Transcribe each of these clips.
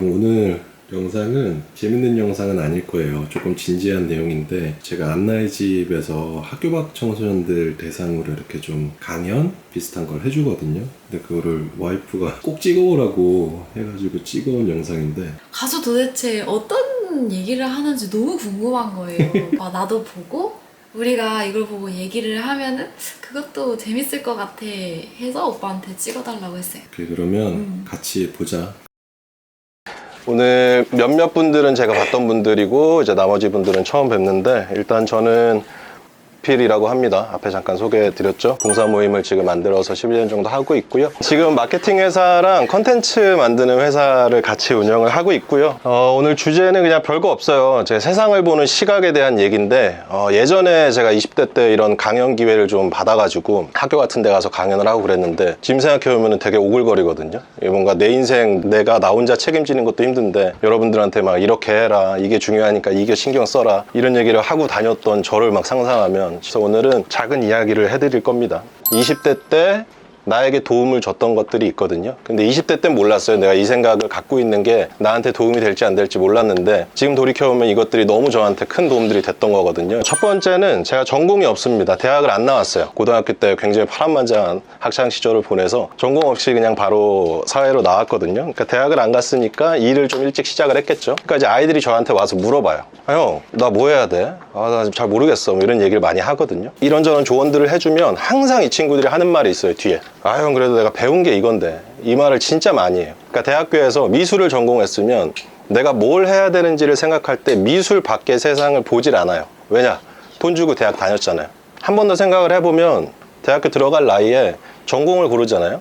오늘 영상은 재밌는 영상은 아닐 거예요. 조금 진지한 내용인데, 제가 안나의 집에서 학교 밖 청소년들 대상으로 이렇게 좀 강연 비슷한 걸 해주거든요. 근데 그거를 와이프가 꼭 찍어오라고 해가지고 찍어온 영상인데, 가수 도대체 어떤 얘기를 하는지 너무 궁금한 거예요. 나도 보고 우리가 이걸 보고 얘기를 하면은 그것도 재밌을 것 같아 해서 오빠한테 찍어달라고 했어요. 그러면 같이 보자. 오늘 몇몇 분들은 제가 봤던 분들이고 이제 나머지 분들은 처음 뵙는데, 일단 저는 필이라고 합니다. 앞에 잠깐 소개해 드렸죠. 봉사 모임을 지금 만들어서 11년 정도 하고 있고요. 지금 마케팅 회사랑 컨텐츠 만드는 회사를 같이 운영을 하고 있고요. 오늘 주제는 그냥 별거 없어요. 제 세상을 보는 시각에 대한 얘기인데, 예전에 제가 20대 때 이런 강연 기회를 좀 받아가지고 학교 같은 데 가서 강연을 하고 그랬는데, 지금 생각해보면 되게 오글거리거든요. 뭔가 내 인생 내가 나 혼자 책임지는 것도 힘든데 여러분들한테 막 이렇게 해라, 이게 중요하니까 이게 신경 써라, 이런 얘기를 하고 다녔던 저를 막 상상하면, 그래서 오늘은 작은 이야기를 해드릴 겁니다. 20대 때 나에게 도움을 줬던 것들이 있거든요. 근데 20대 때 몰랐어요. 내가 이 생각을 갖고 있는 게 나한테 도움이 될지 안 될지 몰랐는데, 지금 돌이켜보면 이것들이 너무 저한테 큰 도움들이 됐던 거거든요. 첫 번째는 제가 전공이 없습니다. 대학을 안 나왔어요. 고등학교 때 굉장히 파란만장한 학창 시절을 보내서 전공 없이 그냥 바로 사회로 나왔거든요. 그러니까 대학을 안 갔으니까 일을 좀 일찍 시작을 했겠죠. 그러니까 이제 아이들이 저한테 와서 물어봐요. 형, 나 뭐 해야 돼? 나 잘 모르겠어. 뭐 이런 얘기를 많이 하거든요. 이런저런 조언들을 해주면 항상 이 친구들이 하는 말이 있어요, 뒤에. 형, 그래도 내가 배운 게 이건데. 이 말을 진짜 많이 해요. 그러니까 대학교에서 미술을 전공했으면 내가 뭘 해야 되는지를 생각할 때 미술 밖의 세상을 보질 않아요. 왜냐? 돈 주고 대학 다녔잖아요. 한 번 더 생각을 해보면 대학교 들어갈 나이에 전공을 고르잖아요.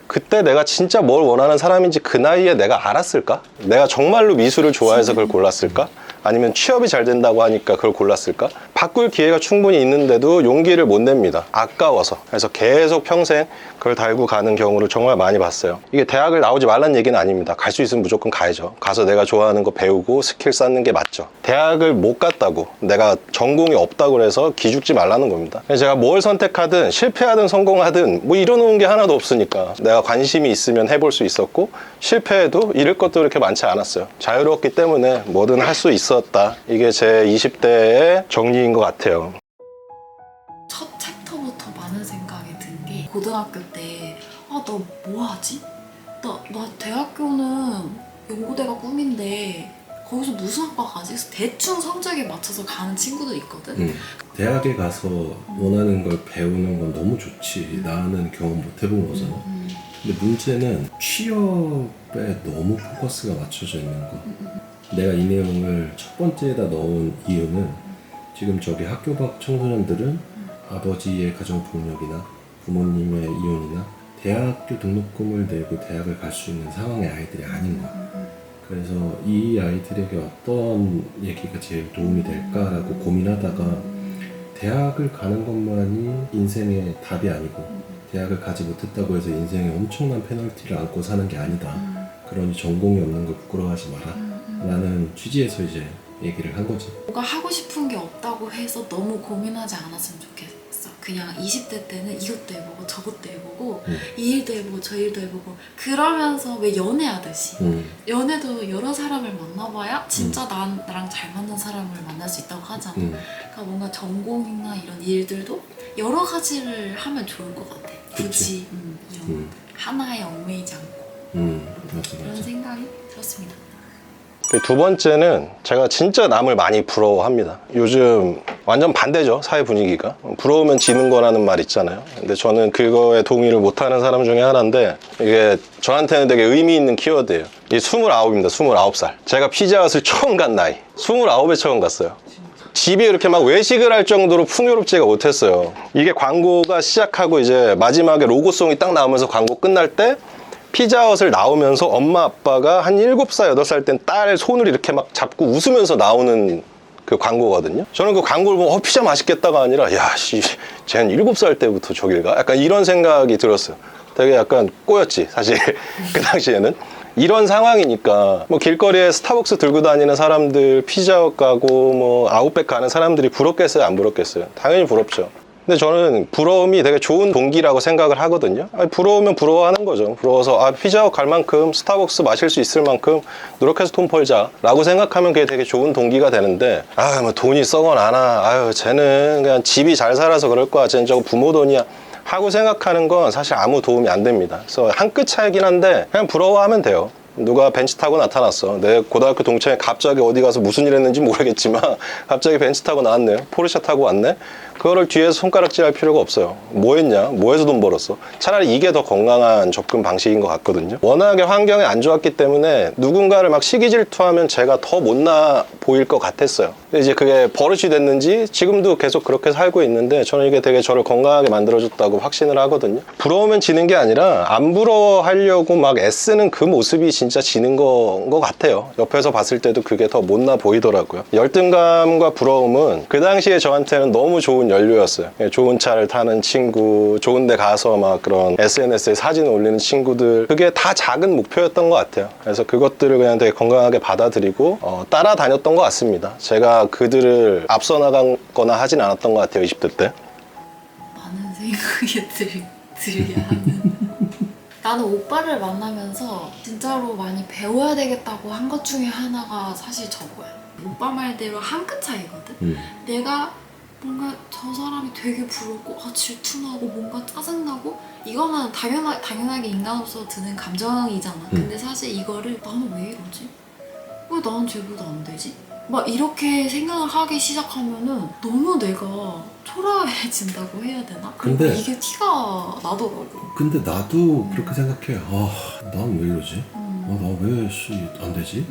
그때 내가 진짜 뭘 원하는 사람인지 그 나이에 내가 알았을까? 내가 정말로 미술을 좋아해서 그걸 골랐을까? 아니면 취업이 잘 된다고 하니까 그걸 골랐을까? 바꿀 기회가 충분히 있는데도 용기를 못 냅니다. 아까워서. 그래서 계속 평생 그걸 달고 가는 경우를 정말 많이 봤어요. 이게 대학을 나오지 말란 얘기는 아닙니다. 갈 수 있으면 무조건 가야죠. 가서 내가 좋아하는 거 배우고 스킬 쌓는 게 맞죠. 대학을 못 갔다고, 내가 전공이 없다고 해서 기죽지 말라는 겁니다. 제가 뭘 선택하든 실패하든 성공하든 뭐 잃어놓은 게 하나도 없으니까 내가 관심이 있으면 해볼 수 있었고, 실패해도 잃을 것도 그렇게 많지 않았어요. 자유로웠기 때문에 뭐든 할 수 있었다. 이게 제 20대의 정리인 것 같아요. 첫 챕터부터 많은 생각이 든 게, 고등학교 때 너 뭐 하지? 나 대학교는 연고대가 꿈인데 거기서 무슨 학과 가지? 그래서 대충 성적에 맞춰서 가는 친구도 있거든. 대학에 가서 원하는 걸 배우는 건 너무 좋지. 나는 경험 못 해본 거잖아. 근데 문제는 취업에 너무 포커스가 맞춰져 있는 거. 내가 이 내용을 첫 번째에다 넣은 이유는, 지금 저기 학교 밖 청소년들은 아버지의 가정폭력이나 부모님의 이혼이나 대학교 등록금을 내고 대학을 갈 수 있는 상황의 아이들이 아닌 거야. 그래서 이 아이들에게 어떤 얘기가 제일 도움이 될까라고 고민하다가, 대학을 가는 것만이 인생의 답이 아니고, 대학을 가지 못했다고 해서 인생에 엄청난 페널티를 안고 사는 게 아니다. 그러니 전공이 없는 걸 부끄러워하지 마라 라는 취지에서 이제 얘기를 한 거지. 뭐가 하고 싶은 게 없다고 해서 너무 고민하지 않았으면 좋겠어. 그냥 20대 때는 이것도 해보고 저것도 해보고 이 일도 해보고 저 일도 해보고, 그러면서 왜 연애하듯이 연애도 여러 사람을 만나봐야 진짜 나랑 잘 맞는 사람을 만날 수 있다고 하잖아. 그러니까 뭔가 전공이나 이런 일들도 여러 가지를 하면 좋을 것 같아. 굳이 이런 하나에 얽매이지 않고. 맞아. 그런 생각이 들었습니다. 두 번째는 제가 진짜 남을 많이 부러워합니다. 요즘 완전 반대죠, 사회 분위기가. 부러우면 지는 거라는 말 있잖아요. 근데 저는 그거에 동의를 못하는 사람 중에 하나인데, 이게 저한테는 되게 의미 있는 키워드예요. 이게 29입니다. 29살. 제가 피자헛을 처음 간 나이. 29에 처음 갔어요. 집이 이렇게 막 외식을 할 정도로 풍요롭지가 못했어요. 이게 광고가 시작하고 이제 마지막에 로고송이 딱 나오면서 광고 끝날 때, 피자헛을 나오면서 엄마 아빠가 한 7살, 8살 땐 딸 손을 이렇게 막 잡고 웃으면서 나오는 그 광고거든요. 저는 그 광고를 보고 피자 맛있겠다가 아니라, 쟤는 7살 때부터 저길 가? 약간 이런 생각이 들었어요. 되게 약간 꼬였지, 사실. 그 당시에는. 이런 상황이니까 뭐 길거리에 스타벅스 들고 다니는 사람들, 피자헛 가고 뭐 아웃백 가는 사람들이 부럽겠어요, 안 부럽겠어요? 당연히 부럽죠. 근데 저는 부러움이 되게 좋은 동기라고 생각을 하거든요. 아니, 부러우면 부러워하는 거죠. 부러워서 피자헛 갈 만큼 스타벅스 마실 수 있을 만큼 노력해서 돈 벌자 라고 생각하면 그게 되게 좋은 동기가 되는데 뭐 돈이 썩어나나 쟤는 그냥 집이 잘 살아서 그럴 거야, 쟤는 저거 부모 돈이야 하고 생각하는 건 사실 아무 도움이 안 됩니다. 그래서 한 끗 차이긴 한데 그냥 부러워하면 돼요. 누가 벤츠 타고 나타났어. 내 고등학교 동창이 갑자기 어디 가서 무슨 일 했는지 모르겠지만 갑자기 벤츠 타고 나왔네요. 포르쉐 타고 왔네. 그거를 뒤에서 손가락질할 필요가 없어요. 뭐 했냐? 뭐 해서 돈 벌었어? 차라리 이게 더 건강한 접근 방식인 것 같거든요. 워낙에 환경이 안 좋았기 때문에 누군가를 막 시기 질투하면 제가 더 못나 보일 것 같았어요. 근데 이제 그게 버릇이 됐는지 지금도 계속 그렇게 살고 있는데 저는 이게 되게 저를 건강하게 만들어줬다고 확신을 하거든요. 부러우면 지는 게 아니라 안 부러워하려고 막 애쓰는 그 모습이 진짜 지는 것 같아요. 옆에서 봤을 때도 그게 더 못나 보이더라고요. 열등감과 부러움은 그 당시에 저한테는 너무 좋은 연료였어요. 좋은 차를 타는 친구, 좋은 데 가서 막 그런 SNS에 사진 올리는 친구들, 그게 다 작은 목표였던 것 같아요. 그래서 그것들을 그냥 되게 건강하게 받아들이고 따라다녔던 것 같습니다. 제가 그들을 앞서 나가거나 하진 않았던 것 같아요. 20대 때. 많은 생각이 들게 하는. 나는 오빠를 만나면서 진짜로 많이 배워야 되겠다고 한 것 중에 하나가 사실 저거야. 오빠 말대로 한 끗 차이거든. 내가 뭔가 저 사람이 되게 부럽고 질투나고 뭔가 짜증나고 이거는 당연하게 인간으로서 드는 감정이잖아. 근데 사실 이거를 나는 왜 이러지? 왜 나는 쟤보다 안 되지? 막 이렇게 생각을 하기 시작하면은 너무 내가 초라해진다고 해야 되나? 그리고 근데 이게 티가 나더라고. 근데 나도 그렇게 생각해. 난 왜 이러지? 나 왜 안 되지?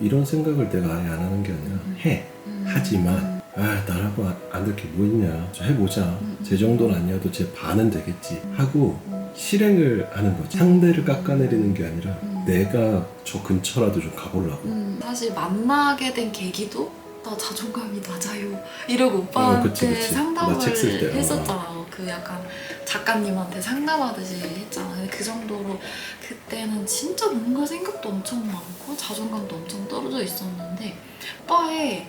이런 생각을 내가 아예 안 하는 게 아니라 해. 하지만 나라고 안 될 게 뭐 있냐, 해보자. 제 정도는 아니어도 제 반은 되겠지 하고 실행을 하는 거지. 상대를 깎아내리는 게 아니라 내가 저 근처라도 좀 가보려고. 사실 만나게 된 계기도 나 자존감이 낮아요 이러고 오빠한테 그치. 나 상담을 책쓸 때. 했었잖아. 그 약간 작가님한테 상담하듯이 했잖아. 근데 그 정도로 그때는 진짜 뭔가 생각도 엄청 많고 자존감도 엄청 떨어져 있었는데 오빠의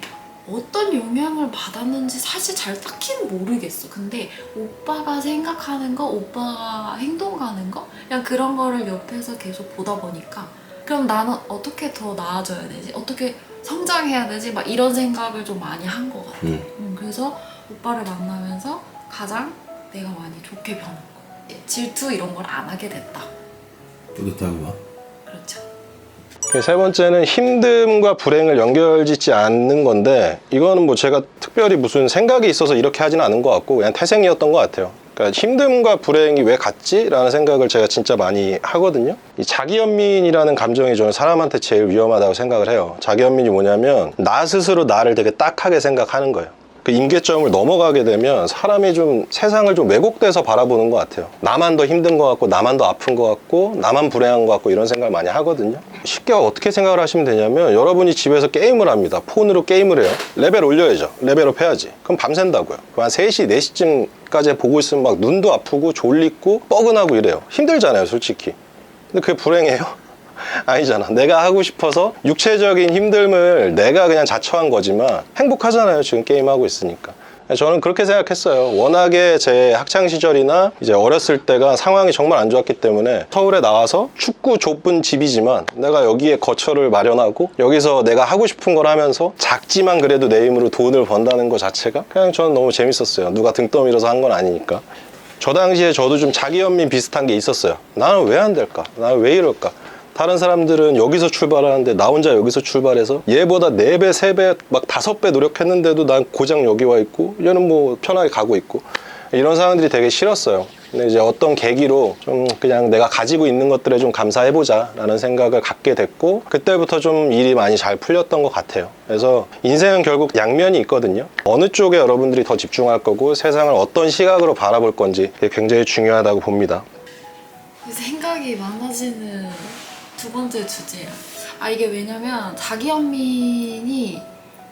어떤 영향을 받았는지 사실 잘 딱히는 모르겠어. 근데 오빠가 생각하는 거, 오빠가 행동하는 거 그냥 그런 거를 옆에서 계속 보다 보니까 그럼 나는 어떻게 더 나아져야 되지? 어떻게 성장해야 되지? 막 이런 생각을 좀 많이 한 것 같아. 그래서 오빠를 만나면서 가장 내가 많이 좋게 변한 거. 질투 이런 걸 안 하게 됐다. 뿌듯하구만. 그렇죠. 세 번째는 힘듦과 불행을 연결짓지 않는 건데 이거는 뭐 제가 특별히 무슨 생각이 있어서 이렇게 하진 않은 것 같고 그냥 태생이었던 것 같아요. 그러니까 힘듦과 불행이 왜 같지? 라는 생각을 제가 진짜 많이 하거든요. 이 자기연민이라는 감정이 저는 사람한테 제일 위험하다고 생각을 해요. 자기연민이 뭐냐면 나 스스로 나를 되게 딱하게 생각하는 거예요. 그 임계점을 넘어가게 되면 사람이 좀 세상을 좀 왜곡돼서 바라보는 것 같아요. 나만 더 힘든 것 같고 나만 더 아픈 것 같고 나만 불행한 것 같고 이런 생각을 많이 하거든요. 쉽게 어떻게 생각을 하시면 되냐면 여러분이 집에서 게임을 합니다. 폰으로 게임을 해요. 레벨 올려야죠. 레벨업 해야지. 그럼 밤샌다고요. 한 3시, 4시쯤까지 보고 있으면 막 눈도 아프고 졸리고 뻐근하고 이래요. 힘들잖아요, 솔직히. 근데 그게 불행해요? 아니잖아. 내가 하고 싶어서 육체적인 힘듦을 내가 그냥 자처한 거지만 행복하잖아요. 지금 게임하고 있으니까. 저는 그렇게 생각했어요. 워낙에 제 학창시절이나 이제 어렸을 때가 상황이 정말 안 좋았기 때문에 서울에 나와서 춥고 좁은 집이지만 내가 여기에 거처를 마련하고 여기서 내가 하고 싶은 걸 하면서 작지만 그래도 내 힘으로 돈을 번다는 것 자체가 그냥 저는 너무 재밌었어요. 누가 등 떠밀어서 한 건 아니니까. 저 당시에 저도 좀 자기연민 비슷한 게 있었어요. 나는 왜 안 될까? 나는 왜 이럴까? 다른 사람들은 여기서 출발하는데 나 혼자 여기서 출발해서 얘보다 4배, 3배, 막 5배 노력했는데도 난 고장 여기 와 있고 얘는 뭐 편하게 가고 있고 이런 상황들이 되게 싫었어요. 근데 이제 어떤 계기로 좀 그냥 내가 가지고 있는 것들에 좀 감사해보자 라는 생각을 갖게 됐고 그때부터 좀 일이 많이 잘 풀렸던 것 같아요. 그래서 인생은 결국 양면이 있거든요. 어느 쪽에 여러분들이 더 집중할 거고 세상을 어떤 시각으로 바라볼 건지 그게 굉장히 중요하다고 봅니다. 생각이 많아지는 두 번째 주제야. 이게 왜냐면 자기연민이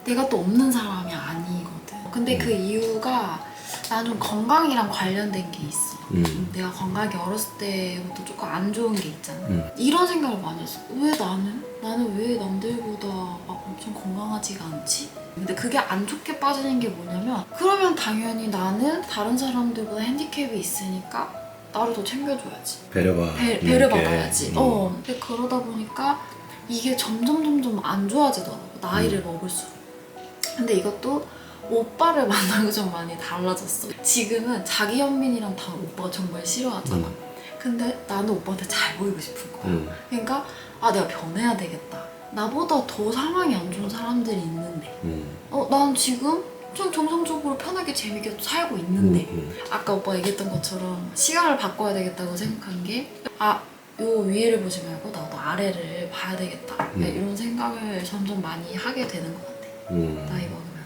내가 또 없는 사람이 아니거든. 근데 그 이유가 나는 좀 건강이랑 관련된 게 있어. 내가 건강이 어렸을 때부터 조금 안 좋은 게 있잖아. 이런 생각을 많이 했어. 왜 나는 왜 남들보다 막 엄청 건강하지가 않지? 근데 그게 안 좋게 빠지는 게 뭐냐면 그러면 당연히 나는 다른 사람들보다 핸디캡이 있으니까 나를 더 챙겨줘야지. 배려받아야지. 근데 그러다 보니까 이게 점점 안 좋아지더라고. 나이를 먹을수록. 근데 이것도 오빠를 만나고 좀 많이 달라졌어. 지금은 자기 현민이랑 다 오빠가 정말 싫어하잖아. 근데 나는 오빠한테 잘 보이고 싶은 거야. 그러니까 내가 변해야 되겠다. 나보다 더 상황이 안 좋은 사람들이 있는데 난 지금 좀 정상적으로 편하게 재밌게 살고 있는데 아까 오빠가 얘기했던 것처럼 시각을 바꿔야 되겠다고 생각한 게 요 위를 보지 말고 나도 아래를 봐야 되겠다. 이런 생각을 점점 많이 하게 되는 것 같아. 나이 먹으면.